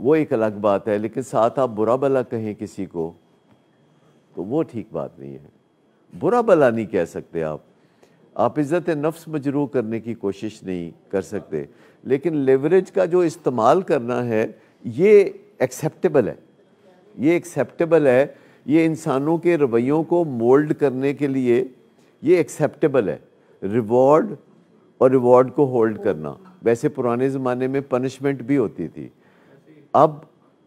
وہ ایک الگ بات ہے، لیکن ساتھ آپ برا بلا کہیں کسی کو تو وہ ٹھیک بات نہیں ہے۔ برا بلا نہیں کہہ سکتے آپ عزت نفس مجروح کرنے کی کوشش نہیں کر سکتے، لیکن لیوریج کا جو استعمال کرنا ہے یہ ایکسیپٹیبل ہے، یہ ایکسیپٹیبل ہے، یہ انسانوں کے رویوں کو مولڈ کرنے کے لیے یہ ایکسیپٹیبل ہے۔ ریوارڈ اور ریوارڈ کو ہولڈ کرنا، ویسے پرانے زمانے میں پنشمنٹ بھی ہوتی تھی، اب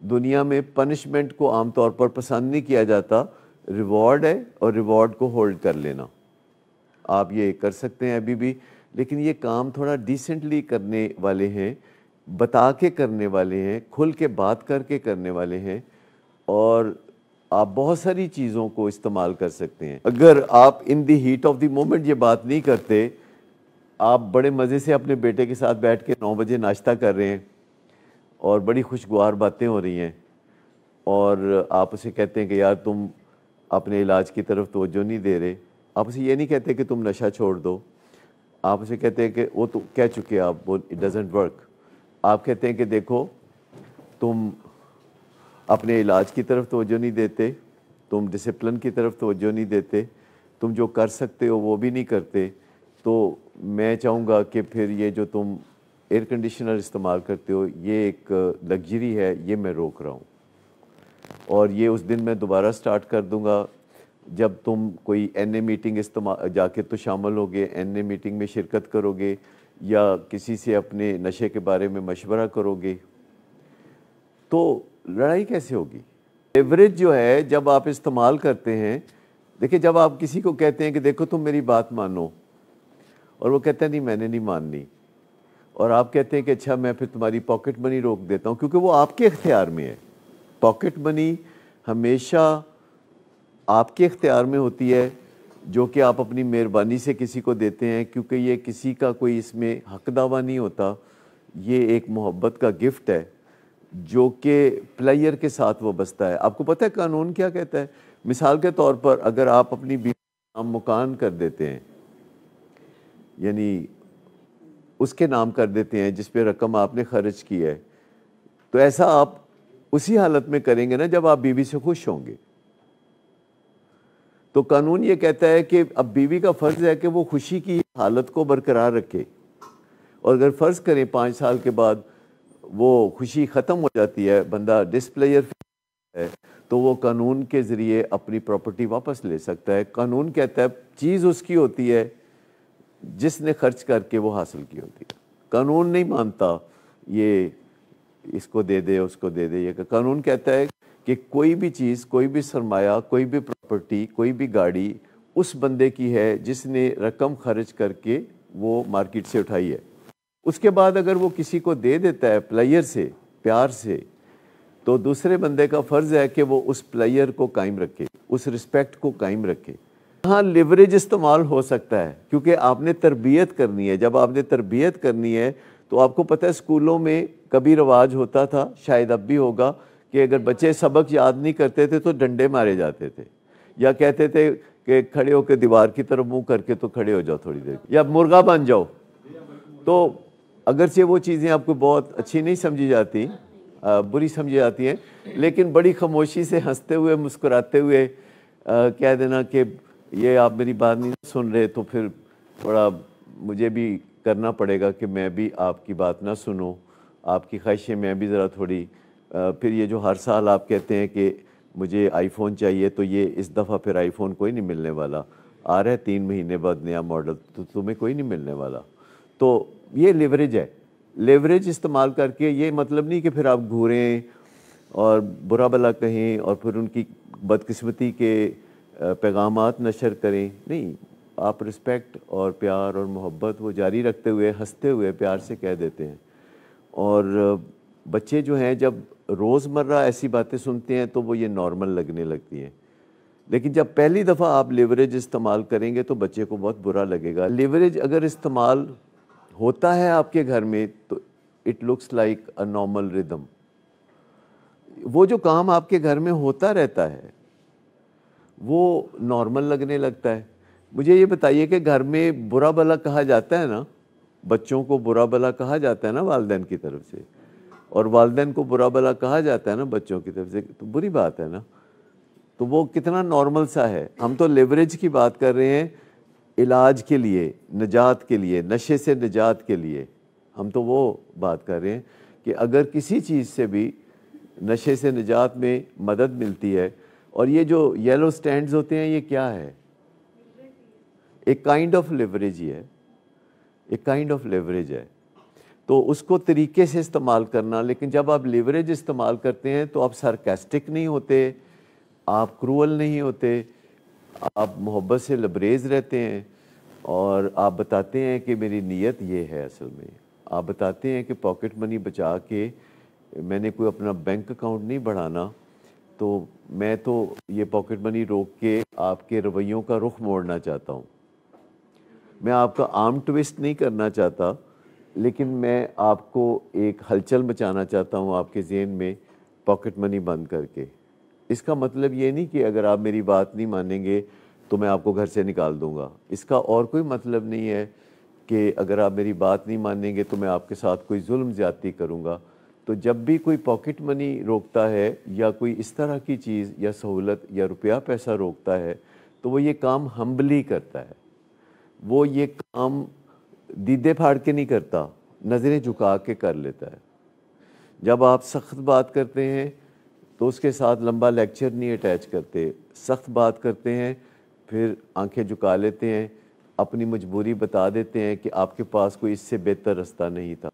دنیا میں پنشمنٹ کو عام طور پر پسند نہیں کیا جاتا، ریوارڈ ہے اور ریوارڈ کو ہولڈ کر لینا۔ آپ یہ کر سکتے ہیں ابھی بھی، لیکن یہ کام تھوڑا ڈیسنٹلی کرنے والے ہیں، بتا کے کرنے والے ہیں، کھل کے بات کر کے کرنے والے ہیں، اور آپ بہت ساری چیزوں کو استعمال کر سکتے ہیں۔ اگر آپ ان دی ہیٹ آف دی مومنٹ یہ بات نہیں کرتے، آپ بڑے مزے سے اپنے بیٹے کے ساتھ بیٹھ کے 9 بجے ناشتہ کر رہے ہیں اور بڑی خوشگوار باتیں ہو رہی ہیں، اور آپ اسے کہتے ہیں کہ یار تم اپنے علاج کی طرف توجہ نہیں دے رہے، آپ اسے یہ نہیں کہتے کہ تم نشہ چھوڑ دو، آپ اسے کہتے ہیں کہ وہ تو کہہ چکے آپ، وہ اٹ ڈزنٹ ورک، آپ کہتے ہیں کہ دیکھو تم اپنے علاج کی طرف توجہ نہیں دیتے، تم ڈسپلن کی طرف توجہ نہیں دیتے، تم جو کر سکتے ہو وہ بھی نہیں کرتے، تو میں چاہوں گا کہ پھر یہ جو تم ایئر کنڈیشنر استعمال کرتے ہو یہ ایک لگژری ہے، یہ میں روک رہا ہوں، اور یہ اس دن میں دوبارہ سٹارٹ کر دوں گا جب تم کوئی این اے میٹنگ جا کے تو شامل ہوگے، این اے میٹنگ میں شرکت کرو گے یا کسی سے اپنے نشے کے بارے میں مشورہ کرو گے، تو لڑائی کیسے ہوگی؟ لیوریج جو ہے جب آپ استعمال کرتے ہیں، دیکھیں جب آپ کسی کو کہتے ہیں کہ دیکھو تم میری بات مانو، اور وہ کہتا ہے نہیں میں نے نہیں ماننی، اور آپ کہتے ہیں کہ اچھا میں پھر تمہاری پاکٹ منی روک دیتا ہوں، کیونکہ وہ آپ کے اختیار میں ہے۔ پاکٹ منی ہمیشہ آپ کے اختیار میں ہوتی ہے، جو کہ آپ اپنی مہربانی سے کسی کو دیتے ہیں، کیونکہ یہ کسی کا کوئی اس میں حق دعویٰ نہیں ہوتا، یہ ایک محبت کا گفٹ ہے جو کہ پلائر کے ساتھ وہ بستا ہے۔ آپ کو پتہ ہے قانون کیا کہتا ہے؟ مثال کے طور پر اگر آپ اپنی بیوی کا نام مکان کر دیتے ہیں، یعنی اس کے نام کر دیتے ہیں جس پہ رقم آپ نے خرچ کی ہے، تو ایسا آپ اسی حالت میں کریں گے نا جب آپ بیوی سے خوش ہوں گے۔ تو قانون یہ کہتا ہے کہ اب بیوی کا فرض ہے کہ وہ خوشی کی حالت کو برقرار رکھے، اور اگر فرض کریں 5 سال کے بعد وہ خوشی ختم ہو جاتی ہے، بندہ ڈسپلیئر ہے، تو وہ قانون کے ذریعے اپنی پراپرٹی واپس لے سکتا ہے۔ قانون کہتا ہے چیز اس کی ہوتی ہے جس نے خرچ کر کے وہ حاصل کی ہوتی ہے۔ قانون نہیں مانتا یہ اس کو دے دے اس کو دے دے، یہ قانون کہتا ہے کہ کوئی بھی چیز، کوئی بھی سرمایہ، کوئی بھی پراپرٹی، کوئی بھی گاڑی اس بندے کی ہے جس نے رقم خرچ کر کے وہ مارکیٹ سے اٹھائی ہے۔ اس کے بعد اگر وہ کسی کو دے دیتا ہے پلائر سے، پیار سے، تو دوسرے بندے کا فرض ہے کہ وہ اس پلائر کو قائم رکھے، اس رسپیکٹ کو قائم رکھے۔ ہاں لیوریج استعمال ہو سکتا ہے کیونکہ آپ نے تربیت کرنی ہے۔ جب آپ نے تربیت کرنی ہے تو آپ کو پتہ ہے اسکولوں میں کبھی رواج ہوتا تھا، شاید اب بھی ہوگا، کہ اگر بچے سبق یاد نہیں کرتے تھے تو ڈنڈے مارے جاتے تھے، یا کہتے تھے کہ کھڑے ہو کے دیوار کی طرف منہ کر کے تو کھڑے ہو جاؤ تھوڑی دیر، یا مرغا بن جاؤ۔ تو اگرچہ وہ چیزیں آپ کو بہت اچھی نہیں سمجھی جاتی، بری سمجھی جاتی ہیں، لیکن بڑی خاموشی سے ہنستے ہوئے مسکراتے ہوئے کہہ دینا کہ یہ آپ میری بات نہیں سن رہے، تو پھر تھوڑا مجھے بھی کرنا پڑے گا کہ میں بھی آپ کی بات نہ سنوں، آپ کی خواہشیں میں بھی ذرا تھوڑی۔ پھر یہ جو ہر سال آپ کہتے ہیں کہ مجھے آئی فون چاہیے، تو یہ اس دفعہ پھر آئی فون کوئی نہیں ملنے والا، آ رہا ہے 3 مہینے بعد نیا ماڈل، تو تمہیں کوئی نہیں ملنے والا۔ تو یہ لیوریج ہے۔ لیوریج استعمال کر کے یہ مطلب نہیں کہ پھر آپ گھوریں اور برا بلا کہیں اور پھر ان کی بدقسمتی کے پیغامات نشر کریں، نہیں، آپ رسپیکٹ اور پیار اور محبت وہ جاری رکھتے ہوئے ہنستے ہوئے پیار سے کہہ دیتے ہیں۔ اور بچے جو ہیں جب روز مرہ ایسی باتیں سنتے ہیں تو وہ یہ نارمل لگنے لگتی ہیں، لیکن جب پہلی دفعہ آپ لیوریج استعمال کریں گے تو بچے کو بہت برا لگے گا۔ لیوریج اگر استعمال ہوتا ہے آپ کے گھر میں تو it looks like a normal ردم، وہ جو کام آپ کے گھر میں ہوتا رہتا ہے وہ نارمل لگنے لگتا ہے۔ مجھے یہ بتائیے کہ گھر میں برا بلا کہا جاتا ہے نا، بچوں کو برا بلا کہا جاتا ہے نا والدین کی طرف سے، اور والدین کو برا بلا کہا جاتا ہے نا بچوں کی طرف سے، تو بری بات ہے نا. تو وہ کتنا نارمل سا ہے. ہم تو لیوریج کی بات کر رہے ہیں علاج کے لیے، نجات کے لیے، نشے سے نجات کے لیے. ہم تو وہ بات کر رہے ہیں کہ اگر کسی چیز سے بھی نشے سے نجات میں مدد ملتی ہے. اور یہ جو یلو سٹینڈز ہوتے ہیں یہ کیا ہے؟ ایک کائنڈ آف لیوریج ہی ہے، ایک کائنڈ آف لیوریج ہے. تو اس کو طریقے سے استعمال کرنا. لیکن جب آپ لیوریج استعمال کرتے ہیں تو آپ سارکاسٹک نہیں ہوتے، آپ کرول نہیں ہوتے، آپ محبت سے لبریز رہتے ہیں، اور آپ بتاتے ہیں کہ میری نیت یہ ہے. اصل میں آپ بتاتے ہیں کہ پاکٹ منی بچا کے میں نے کوئی اپنا بینک اکاؤنٹ نہیں بڑھانا، تو میں تو یہ پاکٹ منی روک کے آپ کے رویوں کا رخ موڑنا چاہتا ہوں. میں آپ کا عام ٹویسٹ نہیں کرنا چاہتا، لیکن میں آپ کو ایک ہلچل مچانا چاہتا ہوں آپ کے ذہن میں پاکٹ منی بند کر کے. اس کا مطلب یہ نہیں کہ اگر آپ میری بات نہیں مانیں گے تو میں آپ کو گھر سے نکال دوں گا. اس کا اور کوئی مطلب نہیں ہے کہ اگر آپ میری بات نہیں مانیں گے تو میں آپ کے ساتھ کوئی ظلم زیادتی کروں گا. تو جب بھی کوئی پاکٹ منی روکتا ہے یا کوئی اس طرح کی چیز یا سہولت یا روپیہ پیسہ روکتا ہے تو وہ یہ کام ہمبلی کرتا ہے. وہ یہ کام دیدے پھاڑ کے نہیں کرتا، نظریں جھکا کے کر لیتا ہے. جب آپ سخت بات کرتے ہیں تو اس کے ساتھ لمبا لیکچر نہیں اٹیچ کرتے. سخت بات کرتے ہیں پھر آنکھیں جھکا لیتے ہیں، اپنی مجبوری بتا دیتے ہیں کہ آپ کے پاس کوئی اس سے بہتر راستہ نہیں تھا.